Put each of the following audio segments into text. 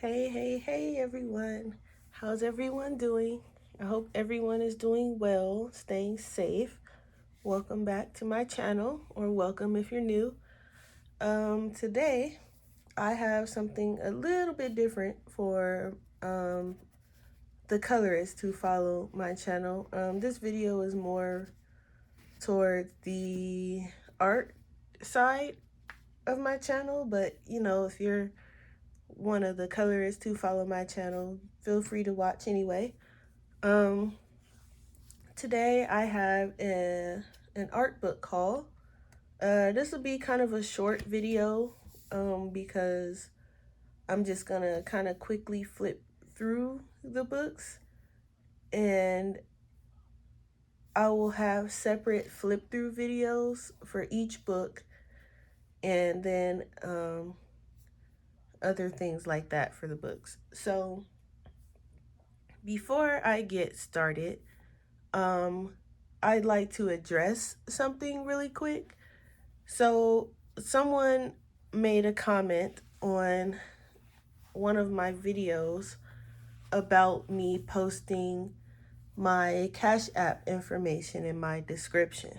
Hey everyone. How's everyone doing? I hope everyone is doing well, staying safe. Welcome back to my channel, or welcome if you're new. Today I have something a little bit different for the colorists who follow my channel. This video is more towards the art side of my channel, but if you're one of the colorists who follow my channel, feel free to watch anyway. Um, Today I have an art book haul. This will be kind of a short video because I'm just gonna kind of quickly flip through the books, and I will have separate flip through videos for each book, and then other things like that for the books. So before I get started, I'd like to address something really quick. So, someone made a comment on one of my videos about me posting my Cash App information in my description.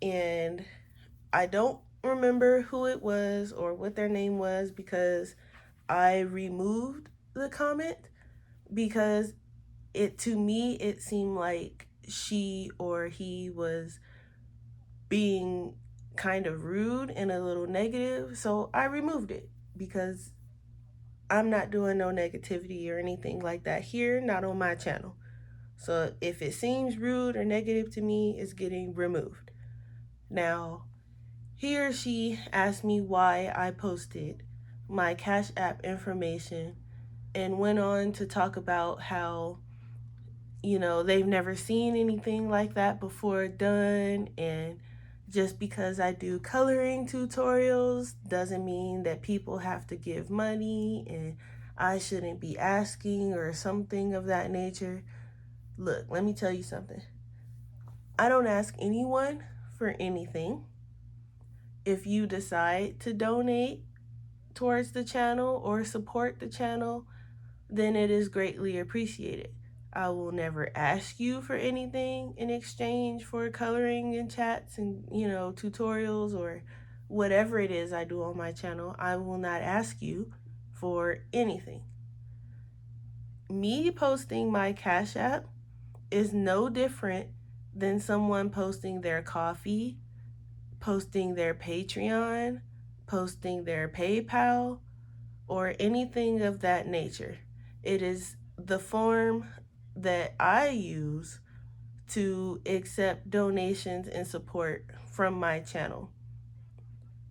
And I don't remember who it was or what their name was because I removed the comment because to me it seemed like she or he was being kind of rude and a little negative, so I removed it because I'm not doing no negativity or anything like that here, not on my channel. So if it seems rude or negative to me, it's getting removed. Now, he or she asked me why I posted my Cash App information and went on to talk about how they've never seen anything like that before done, and just because I do coloring tutorials doesn't mean that people have to give money and I shouldn't be asking or something of that nature. Look, let me tell you something. I don't ask anyone for anything. If you decide to donate towards the channel or support the channel, then it is greatly appreciated. I will never ask you for anything in exchange for coloring and chats and, tutorials or whatever it is I do on my channel. I will not ask you for anything. Me posting my Cash App is no different than someone posting their coffee, posting their Patreon, posting their PayPal, or anything of that nature. It is the form that I use to accept donations and support from my channel.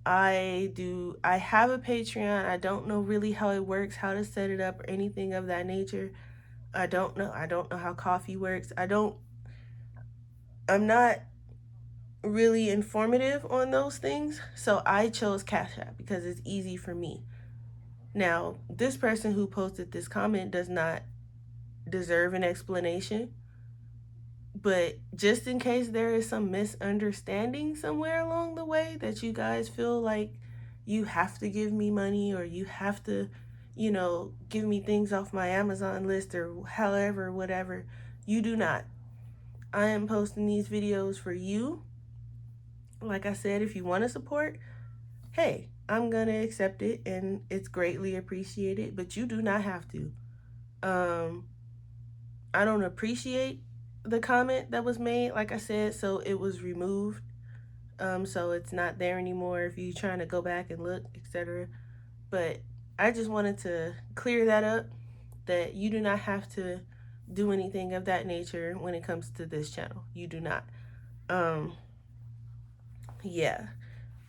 I have a Patreon. I don't know really how it works, how to set it up or anything of that nature. I don't know how coffee works. I'm not really informative on those things. So I chose Cash App because it's easy for me. Now, this person who posted this comment does not deserve an explanation, but just in case there is some misunderstanding somewhere along the way that you guys feel like you have to give me money or you have to, give me things off my Amazon list or however, whatever, you do not. I am posting these videos for you. Like I said, if you want to support, hey, I'm going to accept it and it's greatly appreciated, but you do not have to. I don't appreciate the comment that was made, like I said, so it was removed. So it's not there anymore if you're trying to go back and look, etc. But I just wanted to clear that up, that you do not have to do anything of that nature when it comes to this channel. You do not. Yeah.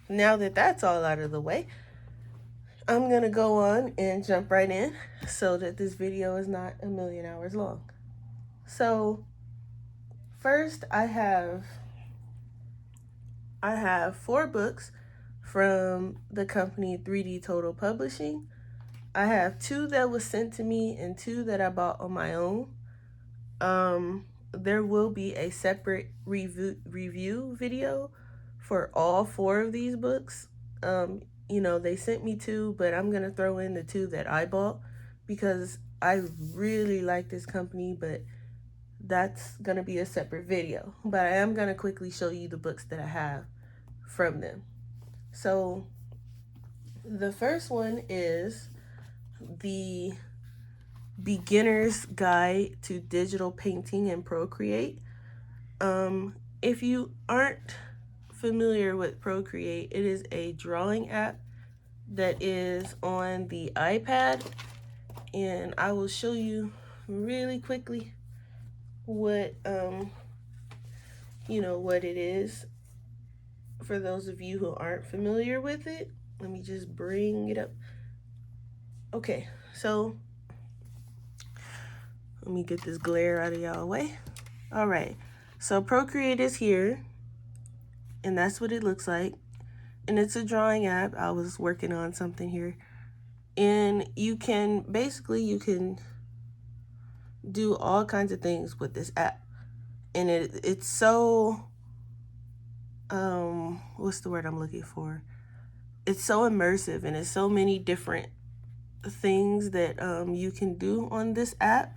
Now that that's all out of the way, I'm going to go on and jump right in so that this video is not a million hours long. So, first I have 4 books from the company 3D Total Publishing. I have 2 that was sent to me and 2 that I bought on my own. There will be a separate review video for all 4 of these books. they sent me two, but I'm going to throw in the two that I bought because I really like this company, but that's going to be a separate video. But I am going to quickly show you the books that I have from them. So the first one is the Beginner's Guide to Digital Painting and Procreate. If you aren't familiar with Procreate, it is a drawing app that is on the iPad, and I will show you really quickly what what it is for those of you who aren't familiar with it. Let me just bring it up. Okay, so let me get this glare out of y'all way. All right, so Procreate is here, and that's what it looks like. And it's a drawing app. I was working on something here. And you can do all kinds of things with this app. And it's so, what's the word I'm looking for? It's so immersive, and it's so many different things that you can do on this app.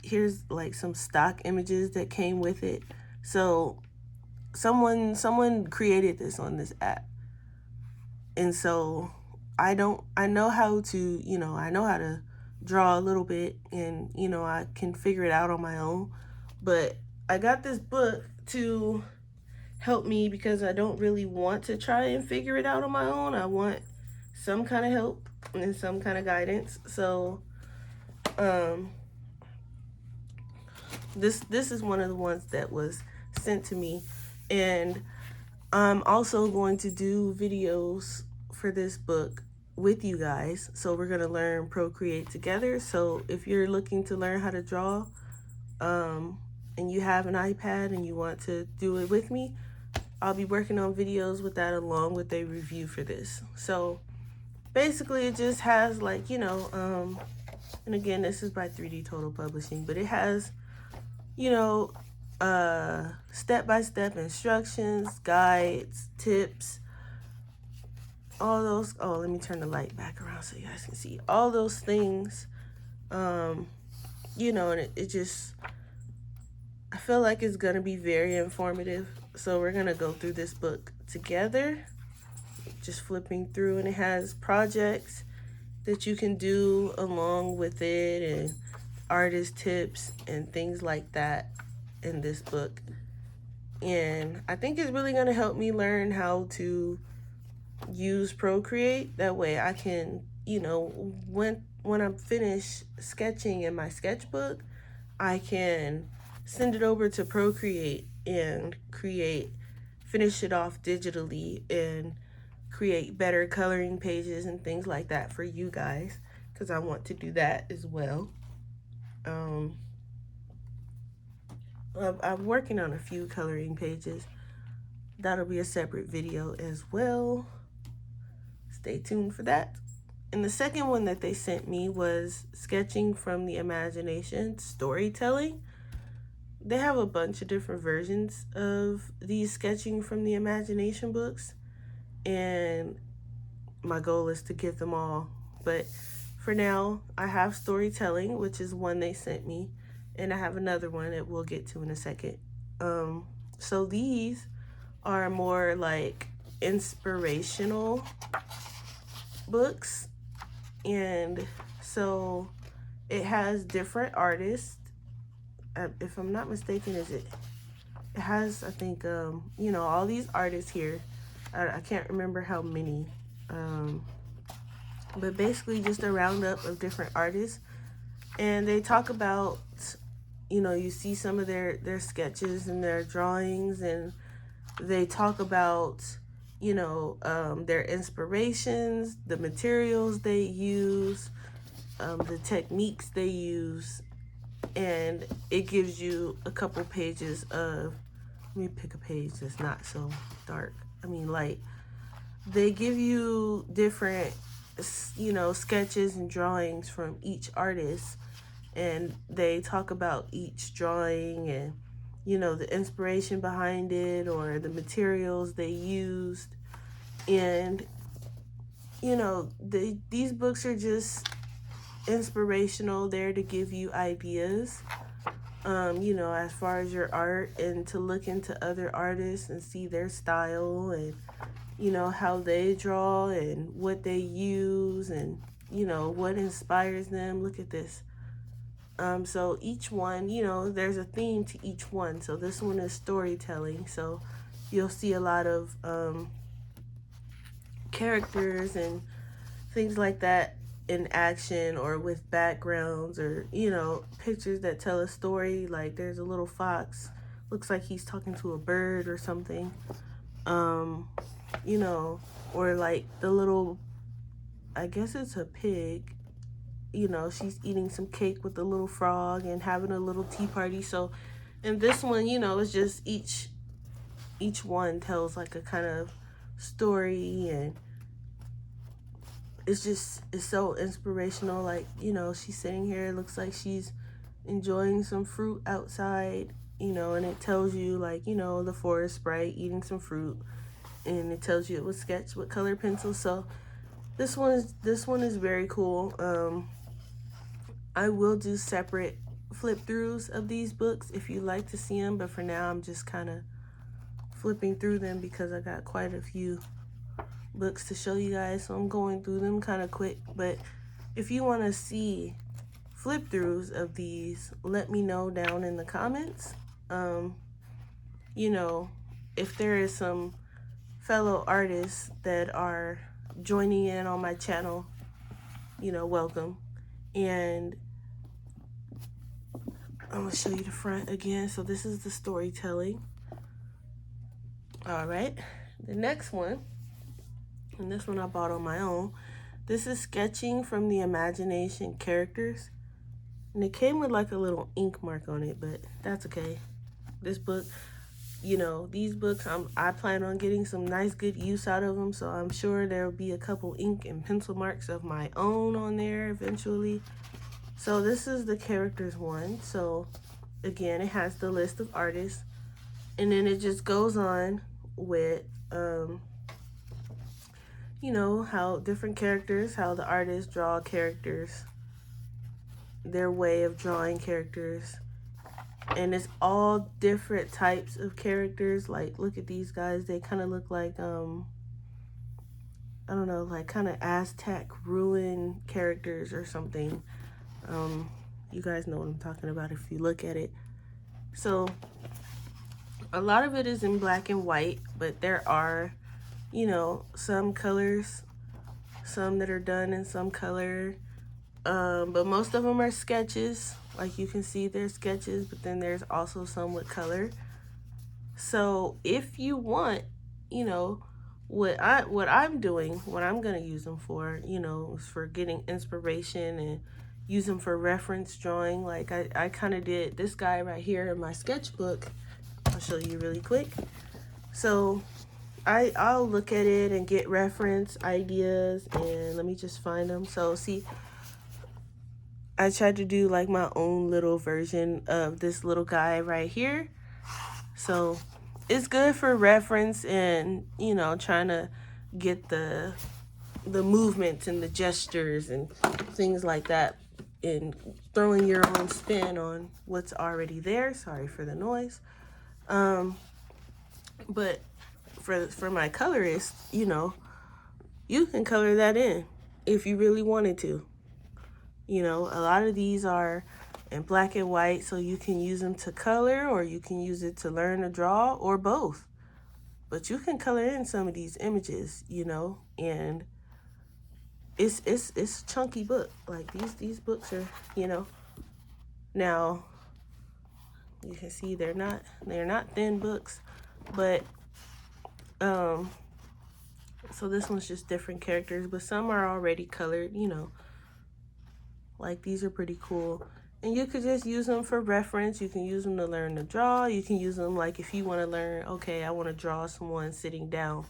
Here's like some stock images that came with it. So someone created this on this app. And so I know how to, I know how to draw a little bit, and, I can figure it out on my own. But I got this book to help me because I don't really want to try and figure it out on my own. I want some kind of help and some kind of guidance. So this is one of the ones that was sent to me, and I'm also going to do videos for this book with you guys. So we're going to learn Procreate together. So if you're looking to learn how to draw and you have an iPad and you want to do it with me, I'll be working on videos with that along with a review for this. So basically it just has like, and again, this is by 3D Total Publishing, but it has, step-by-step instructions, guides, tips, all those. Oh, let me turn the light back around so you guys can see all those things. And it just, I feel like it's gonna be very informative. So we're gonna go through this book together, just flipping through, and it has projects that you can do along with it, and artist tips and things like that in this book. And I think it's really going to help me learn how to use Procreate. That way I can, when I'm finished sketching in my sketchbook, I can send it over to Procreate and finish it off digitally and create better coloring pages and things like that for you guys, because I want to do that as well. I'm working on a few coloring pages. That'll be a separate video as well. Stay tuned for that. And the second one that they sent me was Sketching from the Imagination, Storytelling. They have a bunch of different versions of these Sketching from the Imagination books, and my goal is to get them all. But for now, I have Storytelling, which is one they sent me, and I have another one that we'll get to in a second. So these are more like inspirational books, and so it has different artists. If I'm not mistaken, it has, I think, all these artists here. I can't remember how many, but basically just a roundup of different artists. And they talk about, you see some of their sketches and their drawings, and they talk about, their inspirations, the materials they use, the techniques they use, and it gives you a couple pages of, let me pick a page that's not so dark, light. They give you different, sketches and drawings from each artist, and they talk about each drawing and, the inspiration behind it or the materials they used. And you know, these books are just inspirational, there to give you ideas, you know, as far as your art, and to look into other artists and see their style, and you know how they draw and what they use, and you know what inspires them. Look at this. So each one, you know, there's a theme to each one. So this one is storytelling. So you'll see a lot of characters and things like that in action, or with backgrounds, or you know, pictures that tell a story. Like there's a little fox, looks like he's talking to a bird or something. um you know, or like the little, I guess it's a pig, you know, she's eating some cake with the little frog and having a little tea party. So in this one, you know, it's just each one tells like a kind of story, and it's so inspirational. Like, you know, she's sitting here, it looks like she's enjoying some fruit outside, you know, and it tells you, like, you know, the forest sprite eating some fruit, and it tells you it was sketched with colored pencils. So this one is very cool. I will do separate flip throughs of these books if you like to see them, but for now I'm just kind of flipping through them because I got quite a few books to show you guys, so I'm going through them kind of quick. But if you want to see flip throughs of these, let me know down in the comments. You know, if there is some fellow artists that are joining in on my channel, you know, welcome. And I'm gonna show you the front again. So this is the storytelling. All right, the next one, and this one I bought on my own. This is sketching from the imagination characters, and it came with like a little ink mark on it, but that's okay. This book, you know, these books, I plan on getting some nice good use out of them, so I'm sure there will be a couple ink and pencil marks of my own on there eventually. So this is the characters one. So again, it has the list of artists, and then it just goes on with you know, how different characters, how the artists draw characters, their way of drawing characters. And it's all different types of characters. Like, look at these guys, they kind of look like I don't know, like kind of Aztec ruin characters or something. You guys know what I'm talking about if you look at it. So a lot of it is in black and white, but there are, you know, some colors, some that are done in some color. But most of them are sketches. Like you can see, there's sketches, but then there's also some with color. So if you want, you know, what I'm doing, what I'm gonna use them for, you know, is for getting inspiration and use them for reference drawing. Like I kind of did this guy right here in my sketchbook. I'll show you really quick. So I'll look at it and get reference ideas, and let me just find them. So see, I tried to do like my own little version of this little guy right here. So it's good for reference, and you know, trying to get the movements and the gestures and things like that, and throwing your own spin on what's already there. Sorry for the noise. But for my colorist, you know, you can color that in if you really wanted to. You know, a lot of these are in black and white, so you can use them to color, or you can use it to learn to draw, or both. But you can color in some of these images, you know, and it's a chunky book. Like these books are, you know, now you can see they're not thin books, but so this one's just different characters, but some are already colored, you know. Like these are pretty cool. And you could just use them for reference. You can use them to learn to draw. You can use them like if you want to learn, okay, I want to draw someone sitting down.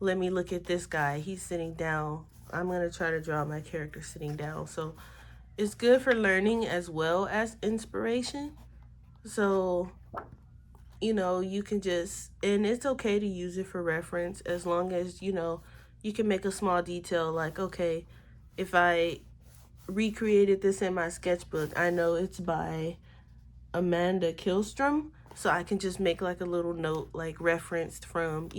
Let me look at this guy. He's sitting down. I'm going to try to draw my character sitting down. So it's good for learning as well as inspiration. So you can just, and it's okay to use it for reference as long as, you can make a small detail like, okay, if I recreated this in my sketchbook, I know it's by Amanda Killstrom, so I can just make like a little note, like referenced from,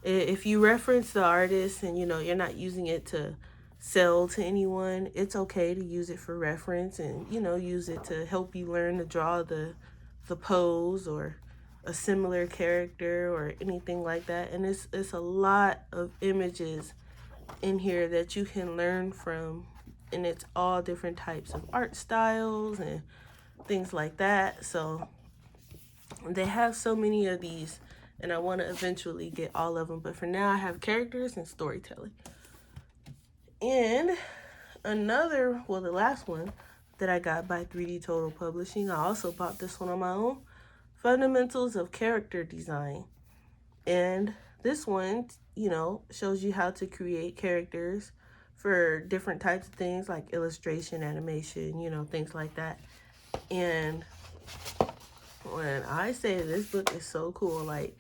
if you reference the artist and you're not using it to sell to anyone, it's okay to use it for reference and use it to help you learn to draw the pose or a similar character or anything like that. And it's a lot of images in here that you can learn from, and it's all different types of art styles and things like that. So they have so many of these, and I want to eventually get all of them, but for now I have characters and storytelling. And the last one that I got by 3D Total Publishing, I also bought this one on my own, Fundamentals of Character Design. And this one, shows you how to create characters for different types of things like illustration, animation, things like that. And when I say this book is so cool, like,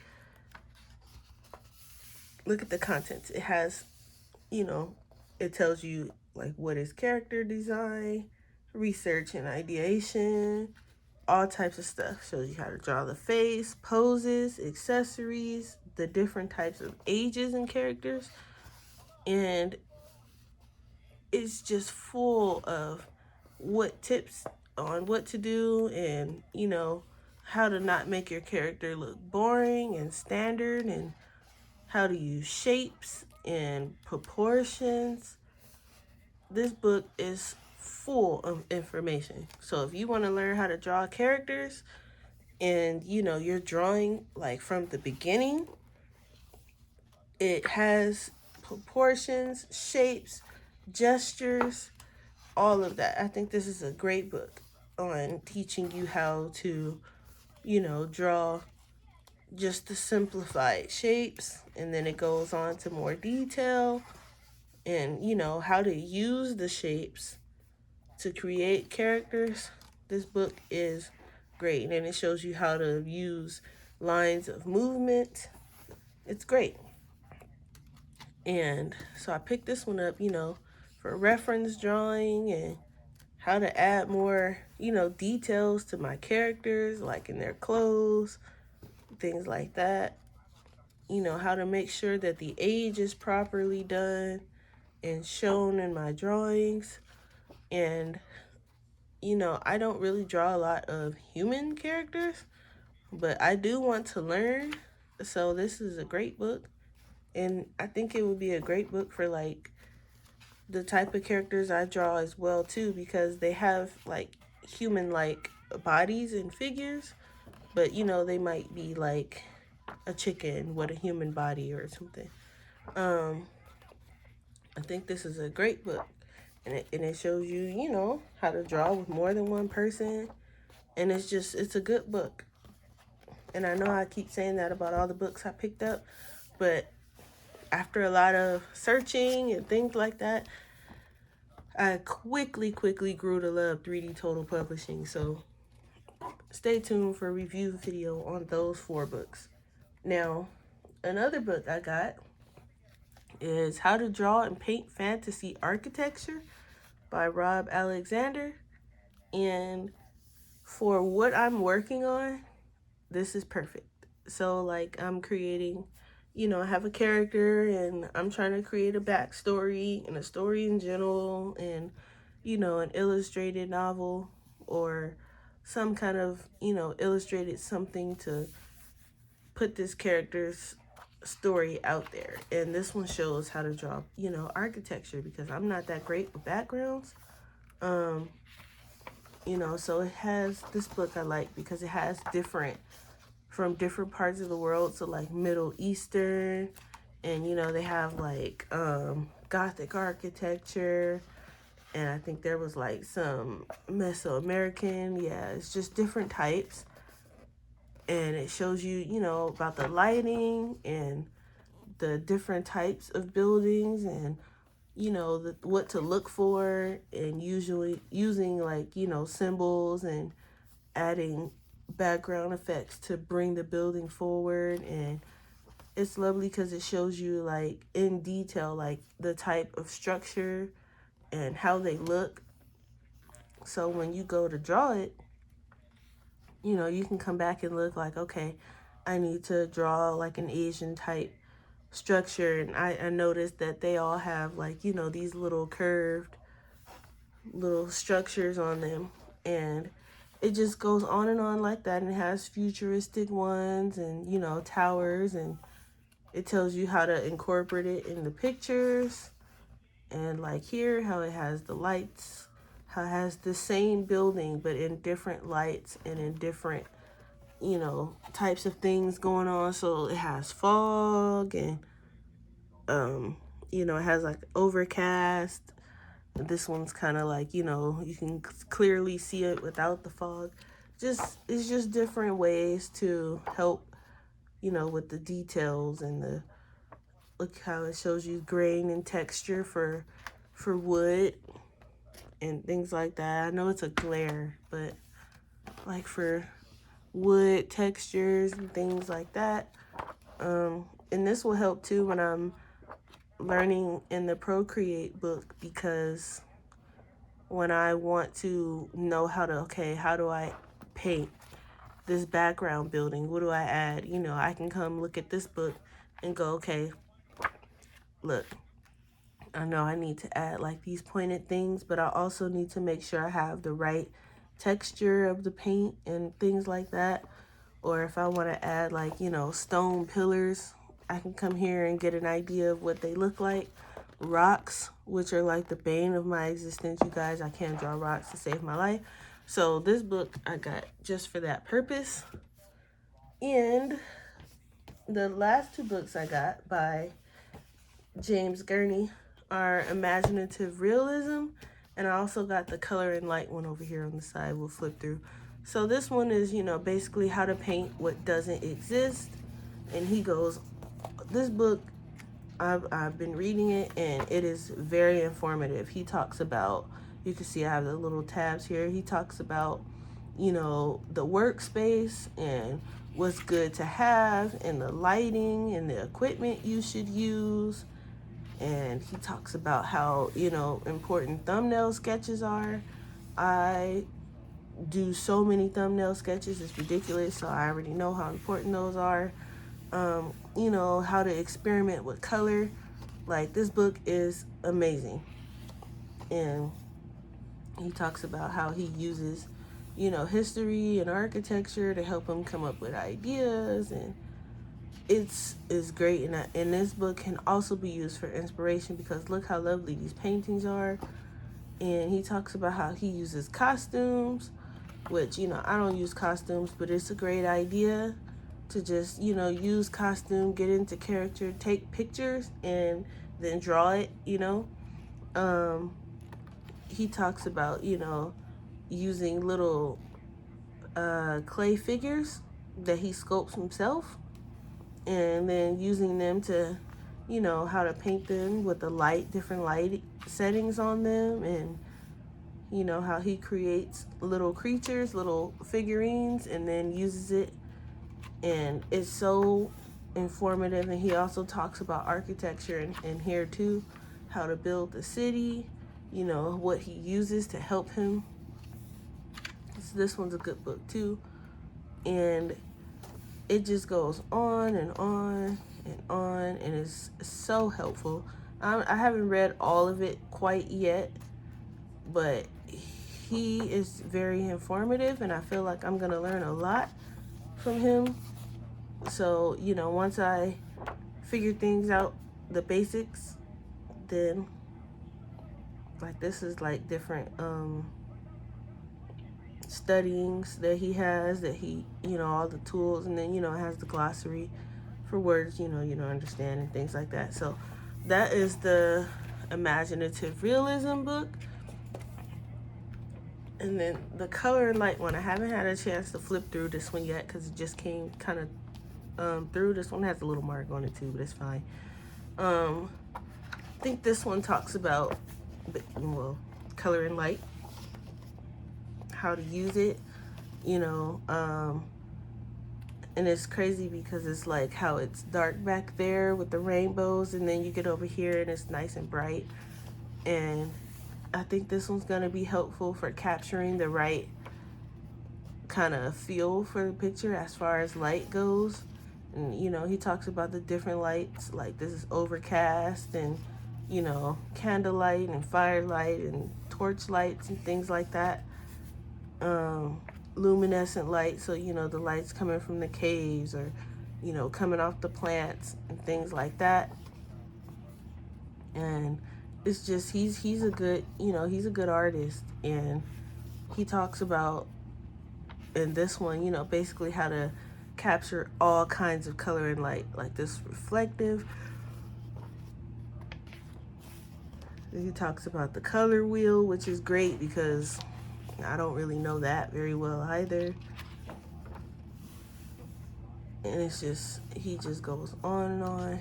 look at the contents. It has, it tells you like what is character design, research and ideation, all types of stuff. Shows you how to draw the face, poses, accessories, the different types of ages and characters. And it's just full of tips on what to do and, how to not make your character look boring and standard, and how to use shapes and proportions. This book is full of information. So if you want to learn how to draw characters and you're drawing like from the beginning, it has proportions, shapes, gestures, all of that. I think this is a great book on teaching you how to, draw just the simplified shapes, and then it goes on to more detail and, how to use the shapes to create characters. This book is great, and then it shows you how to use lines of movement. It's great. And so I picked this one up, for reference drawing and how to add more, details to my characters, like in their clothes, things like that. How to make sure that the age is properly done and shown in my drawings. And, I don't really draw a lot of human characters, but I do want to learn. So this is a great book. And I think it would be a great book for like the type of characters I draw as well too, because they have like human like bodies and figures, but they might be like a chicken with a human body or something. I think this is a great book, and it shows you, how to draw with more than one person, and it's a good book. And I know I keep saying that about all the books I picked up, but after a lot of searching and things like that, I quickly grew to love 3D Total Publishing. So stay tuned for a review video on those 4 books. Now, another book I got is How to Draw and Paint Fantasy Architecture by Rob Alexander. And for what I'm working on, this is perfect. So like I'm creating, I have a character and I'm trying to create a backstory and a story in general, and, an illustrated novel or some kind of, illustrated something to put this character's story out there. And this one shows how to draw, architecture, because I'm not that great with backgrounds. So it has, this book I like because it has from different parts of the world. So like Middle Eastern, and they have like Gothic architecture, and I think there was like some Mesoamerican. Yeah, it's just different types. And it shows you, about the lighting and the different types of buildings, and what to look for, and usually using like symbols and adding background effects to bring the building forward. And it's lovely because it shows you like in detail like the type of structure and how they look. So when you go to draw it, you know, you can come back and look like, okay, I need to draw like an Asian type structure. And I noticed that they all have like, you know, these little curved little structures on them. And it just goes on and on like that. And it has futuristic ones and, you know, towers. And it tells you how to incorporate it in the pictures. And like here, how it has the lights, how it has the same building, but in different lights and in different, you know, types of things going on. So it has fog and, you know, it has like overcast. This one's kind of like, you know, you can clearly see it without the fog. It's just different ways to help, you know, with the details and the, look how it shows you grain and texture for wood and things like that. I know it's a glare, but like for wood textures and things like that. And this will help too when I'm learning in the Procreate book, because when I want to know how to, okay, how do I paint this background building? What do I add? You know, I can come look at this book and go, okay, look, I know I need to add like these pointed things, but I also need to make sure I have the right texture of the paint and things like that. Or if I want to add like, you know, stone pillars, I can come here and get an idea of what they look like. Rocks, which are like the bane of my existence, you guys. I can't draw rocks to save my life. So this book I got just for that purpose. And the last two books I got by James Gurney are Imaginative Realism, and I also got the Color and Light one over here on the side. We'll flip through. So this one is, you know, basically how to paint what doesn't exist. And he goes, this book, I've been reading it, and it is very informative. He talks about, you can see I have the little tabs here. He talks about, you know, the workspace and what's good to have and the lighting and the equipment you should use. And he talks about how, you know, important thumbnail sketches are. I do so many thumbnail sketches, it's ridiculous, so I already know how important those are. You know, how to experiment with color. Like, this book is amazing. And he talks about how he uses, you know, history and architecture to help him come up with ideas, and it's great. And this book can also be used for inspiration, because look how lovely these paintings are. And he talks about how he uses costumes, which, you know, I don't use costumes, but it's a great idea to just, you know, use costume, get into character, take pictures, and then draw it, you know. He talks about, you know, using little clay figures that he sculpts himself, and then using them to, you know, how to paint them with the light, different light settings on them, and, you know, how he creates little creatures, little figurines, and then uses it. And it's so informative. And he also talks about architecture and here too, how to build the city, you know, what he uses to help him. So this one's a good book too. And it just goes on and on and on, and it's so helpful. I haven't read all of it quite yet, but he is very informative, and I feel like I'm gonna learn a lot from him. So, you know, once I figure things out, the basics, then like this is like different studyings that he has, that he, you know, all the tools, and then, you know, it has the glossary for words, you know, understand and things like that. So that is the Imaginative Realism book. And then the Color and Light one, I haven't had a chance to flip through this one yet, because it just came kind of through. This one has a little mark on it too, but it's fine. I think this one talks about, well, color and light, how to use it, you know, and it's crazy because it's like how it's dark back there with the rainbows, and then you get over here and it's nice and bright. And I think this one's going to be helpful for capturing the right kind of feel for the picture as far as light goes. And you know, he talks about the different lights, like this is overcast, and you know, candlelight and firelight and torch lights and things like that. Luminescent light, so you know, the lights coming from the caves, or you know, coming off the plants and things like that. And it's just he's a good, you know, he's a good artist. And he talks about in this one, you know, basically how to capture all kinds of color and light, like this reflective. He talks about the color wheel, which is great because I don't really know that very well either. And it's just, he just goes on and on.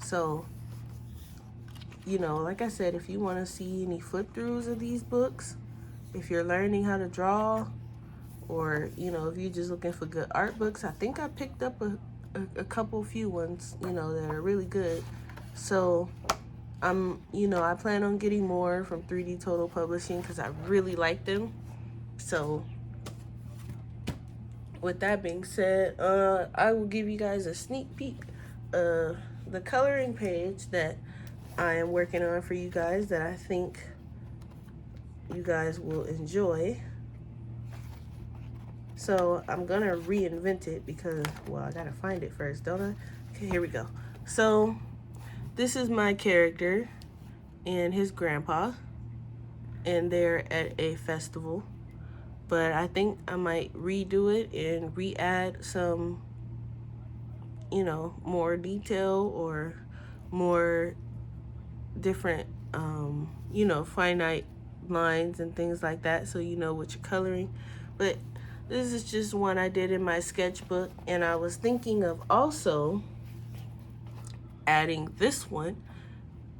So, you know, like I said, if you want to see any flip throughs of these books, if you're learning how to draw, or, you know, if you're just looking for good art books, I think I picked up a couple few ones, you know, that are really good. So you know, I plan on getting more from 3D Total Publishing because I really like them. So with that being said, I will give you guys a sneak peek of the coloring page that I am working on for you guys that I think you guys will enjoy. So I'm gonna reinvent it because, well, I gotta find it first, don't I? Okay, here we go. So this is my character and his grandpa, and they're at a festival. But I think I might redo it and re-add some, you know, more detail or more different, you know, finite lines and things like that, so you know what you're coloring. But this is just one I did in my sketchbook, and I was thinking of also adding this one.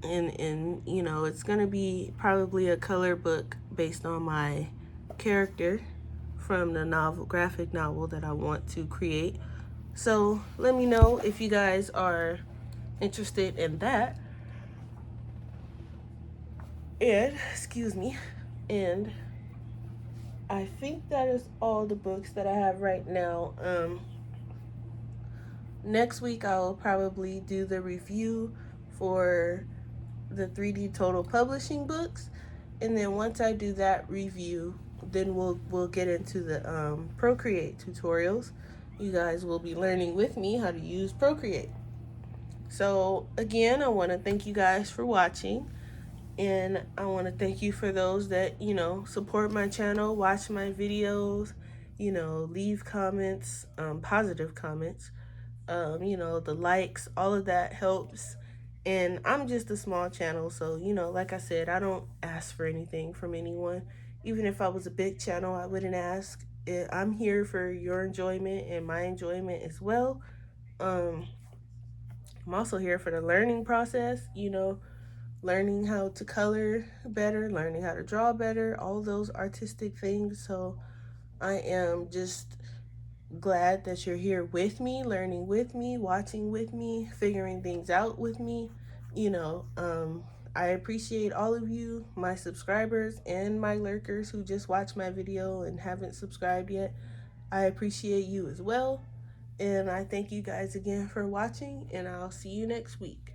And you know, it's gonna be probably a color book based on my character from the graphic novel that I want to create. So let me know if you guys are interested in that. And excuse me. And I think that is all the books that I have right now. Next week I'll probably do the review for the 3D Total Publishing books, and then once I do that review, then we'll get into the Procreate tutorials. You guys will be learning with me how to use Procreate. So again, I want to thank you guys for watching, and I want to thank you for those that, you know, support my channel, watch my videos, you know, leave comments, positive comments. You know, the likes, all of that helps. And I'm just a small channel, so, you know, like I said, I don't ask for anything from anyone. Even if I was a big channel, I wouldn't ask. I'm here for your enjoyment and my enjoyment as well. I'm also here for the learning process, you know, learning how to color better, learning how to draw better, all those artistic things. So I am just glad that you're here with me, learning with me, watching with me, figuring things out with me. You know, I appreciate all of you, my subscribers and my lurkers who just watched my video and haven't subscribed yet. I appreciate you as well. And I thank you guys again for watching, and I'll see you next week.